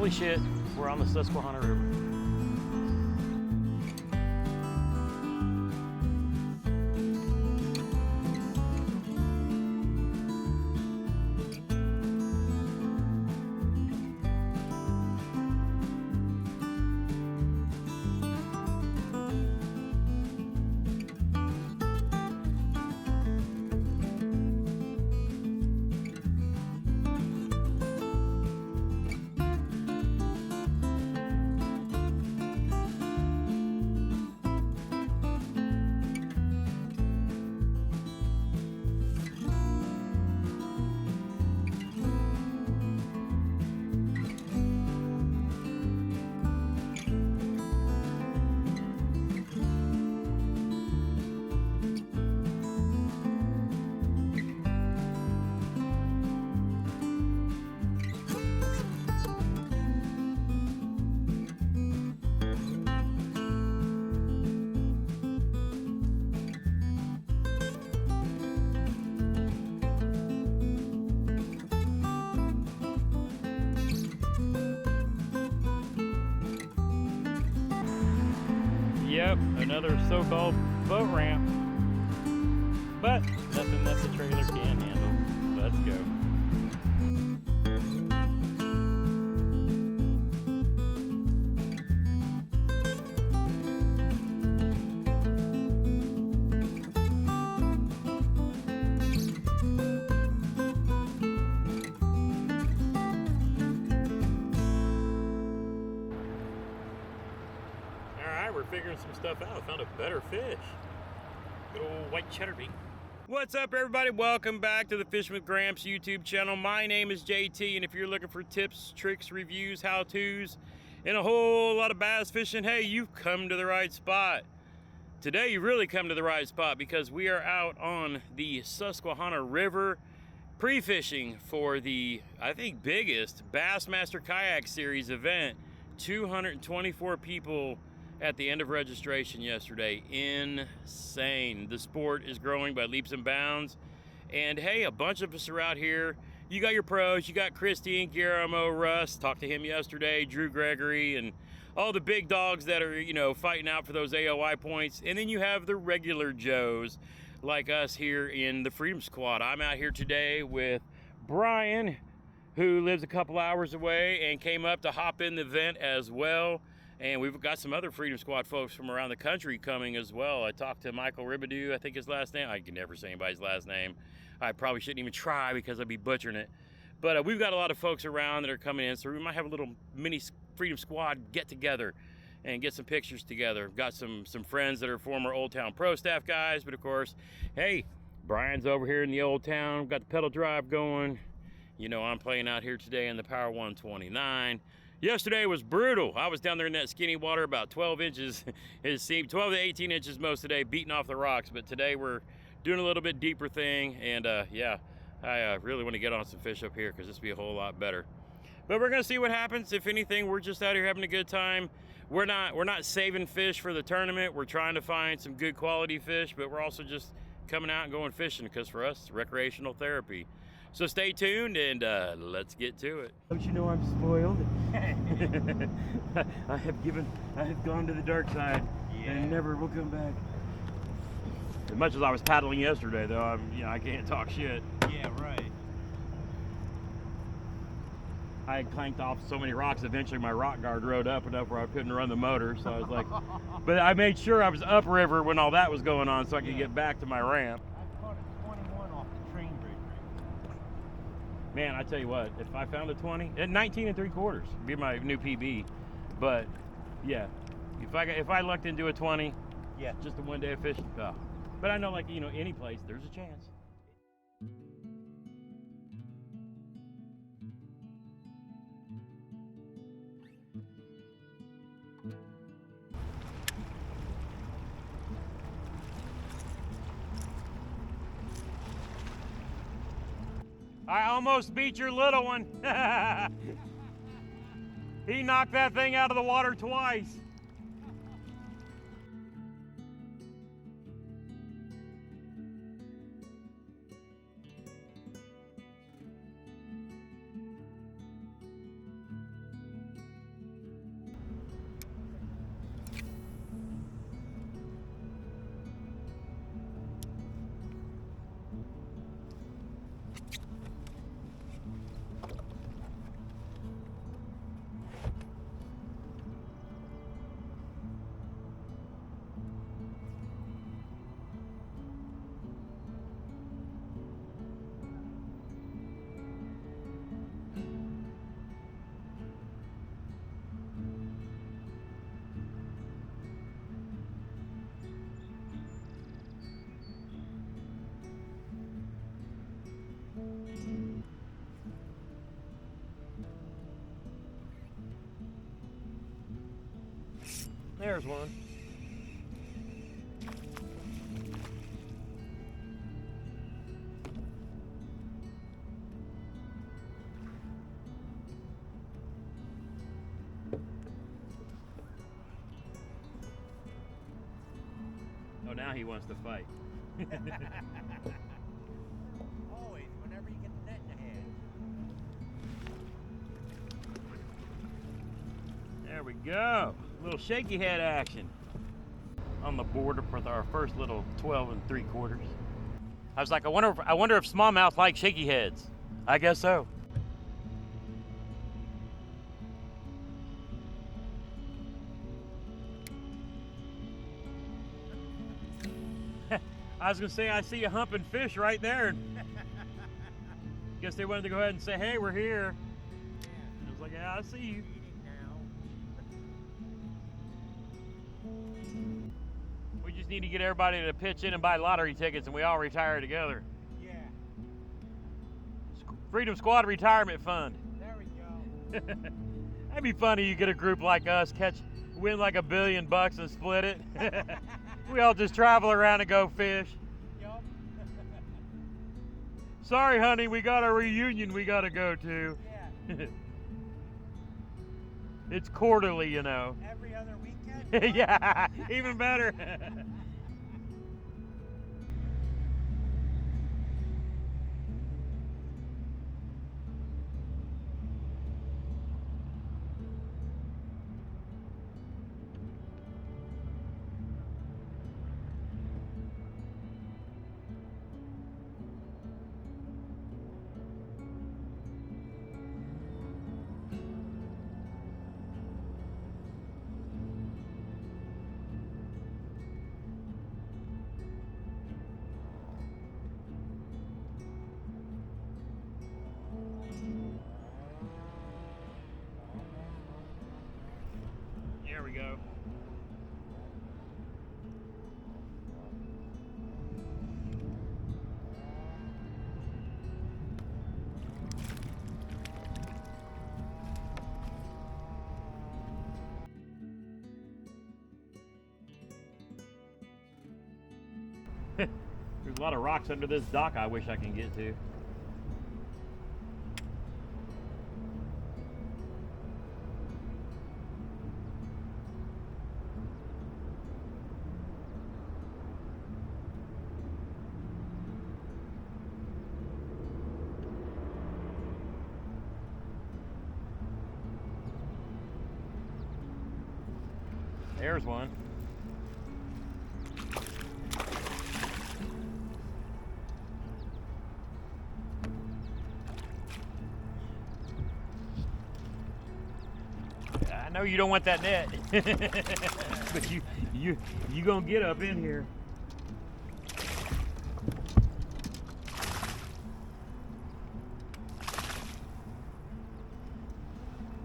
Holy shit, we're on the Susquehanna River. Yep, another so-called boat ramp, but nothing that the trailer can't handle. Let's go. We're figuring some stuff out. Found a better fish. Good old white cheddar bait. What's up, everybody? Welcome back to the Fishing with Gramps YouTube channel. My name is JT, and if you're looking for tips, tricks, reviews, how-tos, and a whole lot of bass fishing, hey, you've come to the right spot. Today, you really come to the right spot because we are out on the Susquehanna River pre-fishing for the, I think, biggest Bassmaster Kayak Series event. 224 people at the end of registration yesterday. Insane. The sport is growing by leaps and bounds. And hey, a bunch of us are out here. You got your pros, you got Christy and Guillermo, Russ, talked to him yesterday, Drew Gregory, and all the big dogs that are, you know, fighting out for those AOI points. And then you have the regular Joes like us here in the Freedom Squad. I'm out here today with Brian, who lives a couple hours away and came up to hop in the event as well. And we've got some other Freedom Squad folks from around the country coming as well. I talked to Michael Ribadou, I think his last name. I can never say anybody's last name. I probably shouldn't even try because I'd be butchering it. But we've got a lot of folks around that are coming in, so we might have a little mini Freedom Squad get together and get some pictures together. Got some friends that are former Old Town Pro staff guys, but of course, hey, Brian's over here in the Old Town, got the pedal drive going. You know, I'm playing out here today in the Power 129. Yesterday was brutal. I was down there in that skinny water about 12 inches. It seemed 12 to 18 inches most of the day, beating off the rocks. But today we're doing a little bit deeper thing. And yeah, I really want to get on some fish up here because this will be a whole lot better. But we're gonna see what happens. If anything, we're just out here having a good time. We're not saving fish for the tournament. We're trying to find some good quality fish, but we're also just coming out and going fishing because for us, it's recreational therapy. So stay tuned and let's get to it. Don't you know I'm spoiled? I have gone to the dark side, yeah, and never will come back. As much as I was paddling yesterday, though, I can't talk shit. Yeah, right. I had clanked off so many rocks, eventually my rock guard rode up enough where I couldn't run the motor, so I was like, but I made sure I was upriver when all that was going on so I could get back to my ramp. I caught a 21 off the train bridge. Man, I tell you what, if I found a 20, at 19 3/4 would be my new PB. But yeah, if I lucked into a 20, yeah, just a one day of fishing. Oh. But I know, like, you know, any place there's a chance. I almost beat your little one. He knocked that thing out of the water twice. There's one. Oh, now he wants to fight. Always, whenever you get the net in the hand. There we go. A little shaky head action on the border with our first little 12 3/4. I was like, I wonder if smallmouth like shaky heads. I guess so. I was gonna say, I see a humping fish right there. Guess they wanted to go ahead and say, hey, we're here. I was like, yeah, I see you. We just need to get everybody to pitch in and buy lottery tickets and we all retire together. Yeah. Freedom Squad Retirement Fund. There we go. That'd be funny, you get a group like us, win like $1 billion and split it. We all just travel around and go fish. Yup. Sorry, honey, we got a reunion we gotta go to. Yeah. It's quarterly, you know. Every other weekend? Yeah, even better. There we go. There's a lot of rocks under this dock I wish I can get to. There's one. I know you don't want that net, but you gonna get up in here.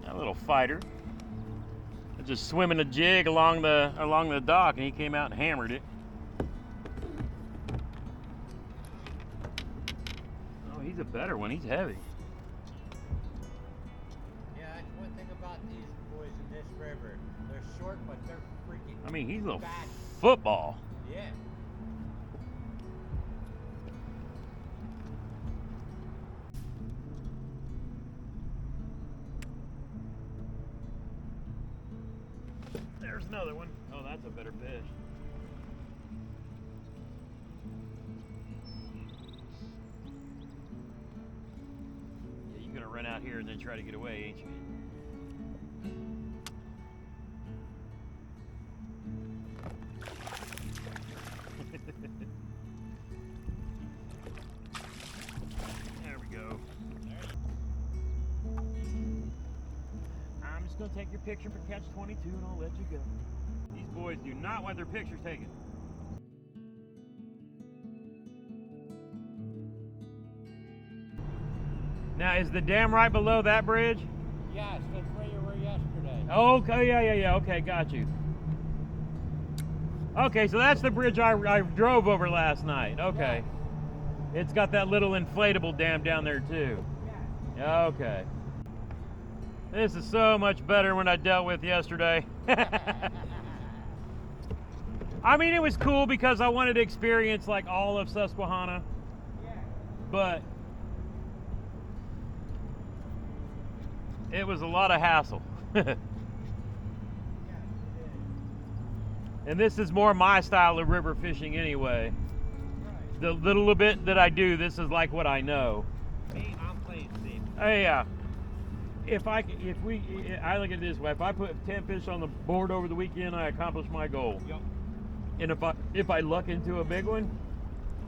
A little fighter. Just swimming a jig along the dock, and he came out and hammered it. Oh, he's a better one. He's heavy. Yeah, that's one thing about these boys in this river. They're short, but they're freaking. I mean, he's a little fat. football. Yeah. There's another one. Oh, that's a better fish. Yeah, you're gonna run out here and then try to get away, ain't you? There we go. I'm just gonna take your picture for Catch 22 and I'll let you go. These boys do not want their pictures taken. Now, is the dam right below that bridge? Yes, that's where you were yesterday. Oh, okay, yeah, okay, got you. Okay, so that's the bridge I drove over last night, okay. Yeah. It's got that little inflatable dam down there too. Yeah. Okay. This is so much better when I dealt with yesterday. I mean, it was cool because I wanted to experience like all of Susquehanna, Yeah. but it was a lot of hassle. Yeah, it And this is more my style of river fishing anyway. is. Right. The little bit that I do, this is like what I know. Me, I'm playing safe. Hey, I look at it this way: if I put 10 fish on the board over the weekend, I accomplish my goal. Yup. And if I luck into a big one,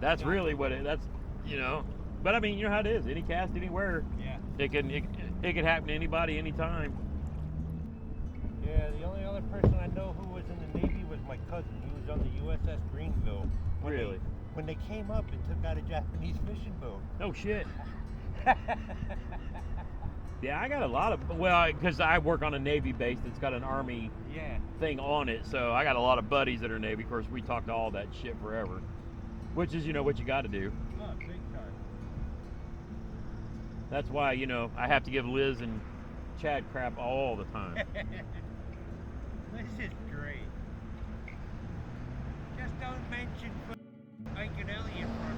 that's really what that's, you know. But I mean, you know how it is. Any cast, anywhere. Yeah. It can happen to anybody, anytime. Yeah, the only other person I know who was in the Navy was my cousin. He was on the USS Greenville. Really? When they came up and took out a Japanese fishing boat. Oh shit. Yeah, I got a lot of, well, because I work on a Navy base that's got an Army Yeah. thing on it, so I got a lot of buddies that are Navy. Of course, we talked all that shit forever, which is, you know, what you got to do. Oh, big time. That's why, you know, I have to give Liz and Chad crap all the time. This is great. Just don't mention Mike and Ellie in front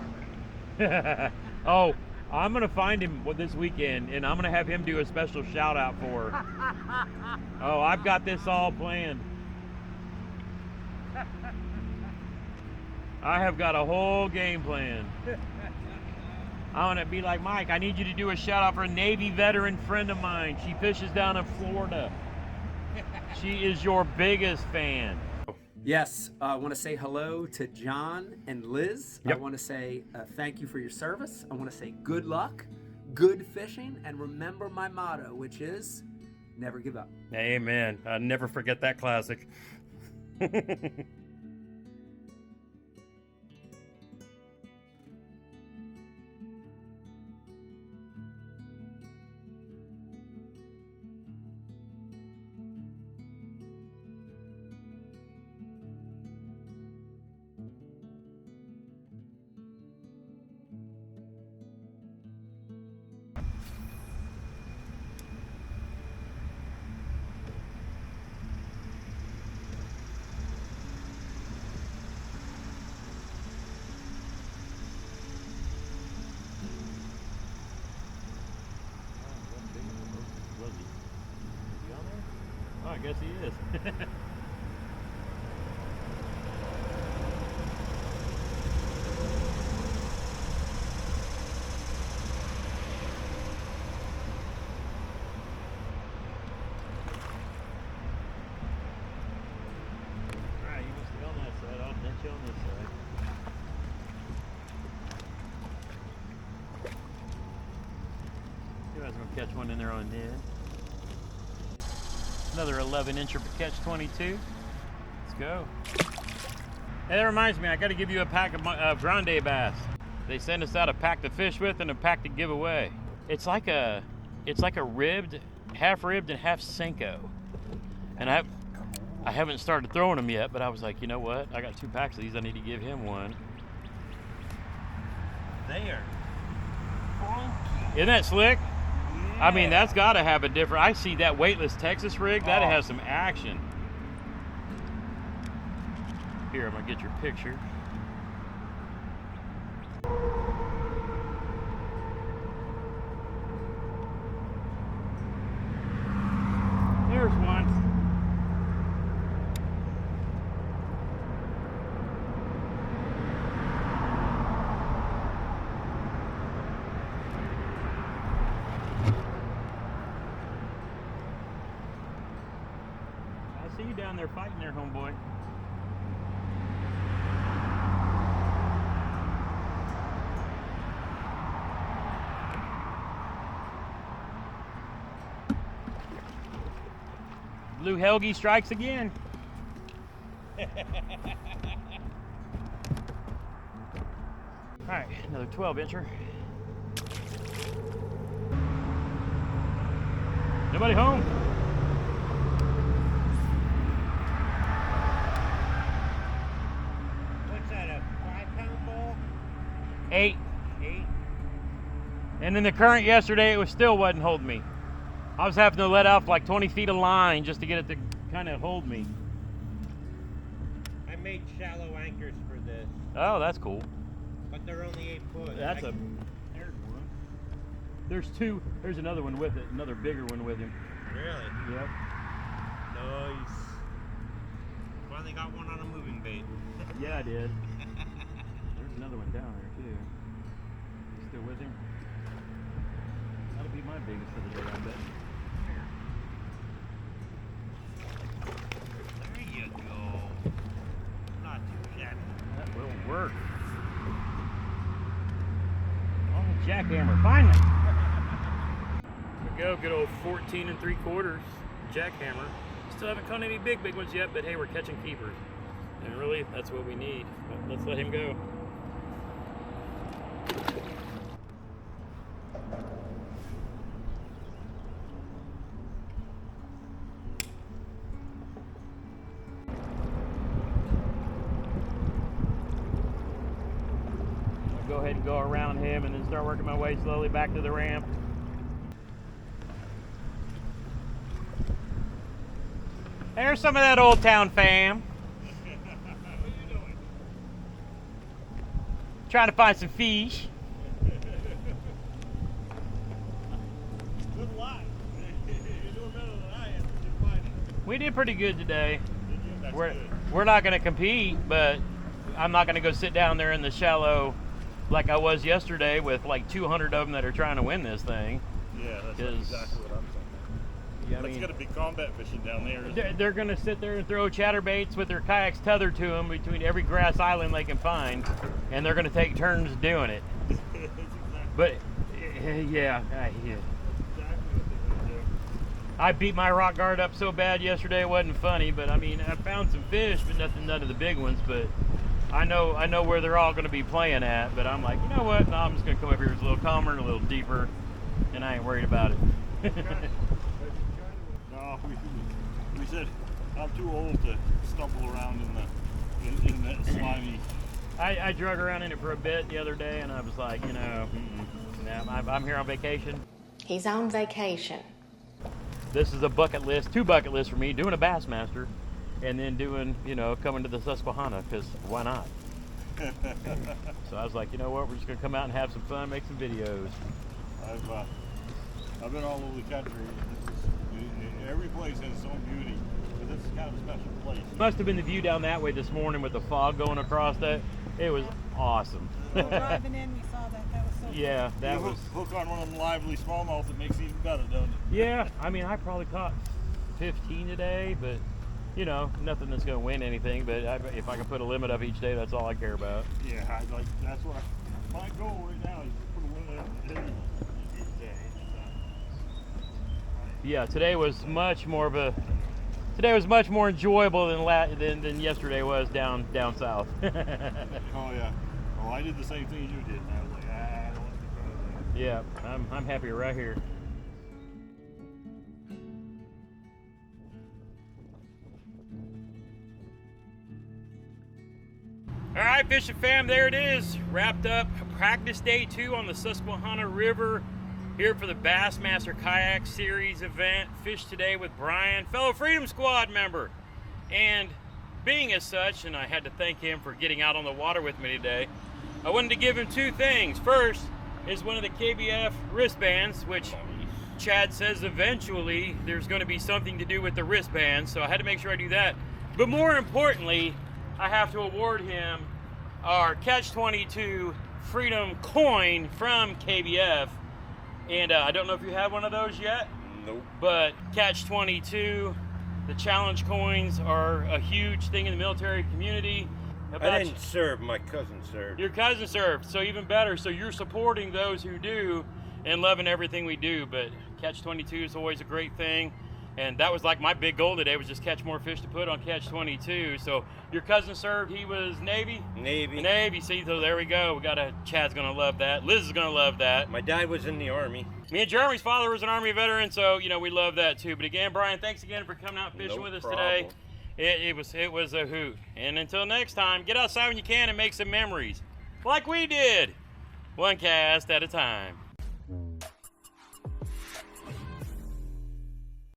of me. Oh, I'm gonna find him this weekend, and I'm gonna have him do a special shout out for her. Oh, I've got this all planned. I have got a whole game plan. I want to be like, Mike, I need you to do a shout out for a Navy veteran friend of mine. She fishes down in Florida. She is your biggest fan. Yes, I want to say hello to John and Liz. Yep. I want to say thank you for your service. I want to say good luck, good fishing, and remember my motto, which is never give up. Amen. I never forget that classic. Oh, I guess he is. Alright, you must be on that side. I'll net you on this side. You guys gonna catch one in there on Ned. Another 11-incher for Ketch 22. Let's go. Hey, that reminds me, I got to give you a pack of grande bass. They send us out a pack to fish with and a pack to give away. It's like a ribbed, half ribbed and half Senko. And I haven't started throwing them yet, but I was like, you know what? I got 2 packs of these. I need to give him one. They are funky. Isn't that slick? Yeah. I mean, that's got to have a different. I see that weightless Texas rig. That has some action. Here, I'm gonna get your picture. There's one. I see you down there fighting there, homeboy. Blue Helgi strikes again. All right, another 12-incher. Nobody home? What's that, a 5-pound ball? 8. 8? And in the current yesterday, it still wasn't holding me. I was having to let off like 20 feet of line just to get it to kind of hold me. I made shallow anchors for this, Oh, that's cool. but they're only 8 foot. There's one. There's two. There's another one with it. Another bigger one with him. Really? Yep. Nice. Finally got one on a moving bait. Yeah, I did. There's another one down there too. You still with him? That'll be my biggest of the day, I bet. There you go. Not too shabby. That will work. Oh, jackhammer, finally! There we go, good old 14 3/4 jackhammer. Still haven't caught any big ones yet, but hey, we're catching keepers. And really, that's what we need. But let's let him go. I'll go ahead and go around him and then start working my way slowly back to the ramp. There's some of that Old Town fam. Trying to find some fish. Good luck. You're doing better than I am. You're finding. We did pretty good today. That's We're good. not going to compete, but I'm not going to go sit down there in the shallow like I was yesterday with like 200 of them that are trying to win this thing. Yeah, that's 'Cause- exactly what I'm saying. Yeah, I That's mean, going to be combat fishing down there. isn't it? they're going to sit there and throw chatterbaits with their kayaks tethered to them between every grass island they can find, and they're going to take turns doing it. That's exactly, But yeah, exactly what they're going to do. I beat my rock guard up so bad yesterday it wasn't funny. But I mean, I found some fish, but none of the big ones. But I know where they're all going to be playing at. But I'm like, you know what? No, I'm just going to come up here. It's a little calmer and a little deeper, and I ain't worried about it. No, we said I'm too old to stumble around in that slimy. I drug around in it for a bit the other day, and I was like, you know, nah, I'm here on vacation. He's on vacation. This is a bucket list, 2 bucket lists for me, doing a Bassmaster, and then doing, you know, coming to the Susquehanna, because why not? So I was like, you know what, we're just going to come out and have some fun, make some videos. I've been all over the country. Every place has its own beauty, but this is kind of a special place. Must have been the view down that way this morning with the fog going across that. It was awesome. Driving in, we saw that. That was so Yeah, You that was, hook on one of them lively smallmouth, it makes it even better, doesn't it? yeah, I mean, I probably caught 15 today, but, you know, nothing that's going to win anything, but if I can put a limit up each day, that's all I care about. Yeah, that's what my goal right now is to put a limit up each day. Yeah, today was much more enjoyable than yesterday was down south. Oh yeah. Oh, I did the same thing you did, and I was like, I don't want to be part of that. Yeah, I'm happier right here. All right, fishing fam, there it is. Wrapped up practice day 2 on the Susquehanna River here for the Bassmaster Kayak Series event. Fished today with Brian, fellow Freedom Squad member. And being as such, and I had to thank him for getting out on the water with me today, I wanted to give him 2 things. First is one of the KBF wristbands, which Chad says eventually there's going to be something to do with the wristbands, so I had to make sure I do that. But more importantly, I have to award him our Catch 22 Freedom coin from KBF. And I don't know if you have one of those yet. Nope. But Catch 22, the challenge coins are a huge thing in the military community. I didn't serve, my cousin served. Your cousin served, so even better. So you're supporting those who do and loving everything we do. But Catch 22 is always a great thing. And that was like my big goal today, was just catch more fish to put on Catch 22. So your cousin served, he was Navy? Navy. See, so there we go. Chad's gonna love that. Liz is gonna love that. My dad was in the Army. Me and Jeremy's father was an Army veteran, so, you know, we love that too. But again, Brian, thanks again for coming out fishing No with us problem. today. It was a hoot. And until next time, get outside when you can and make some memories. Like we did. One cast at a time.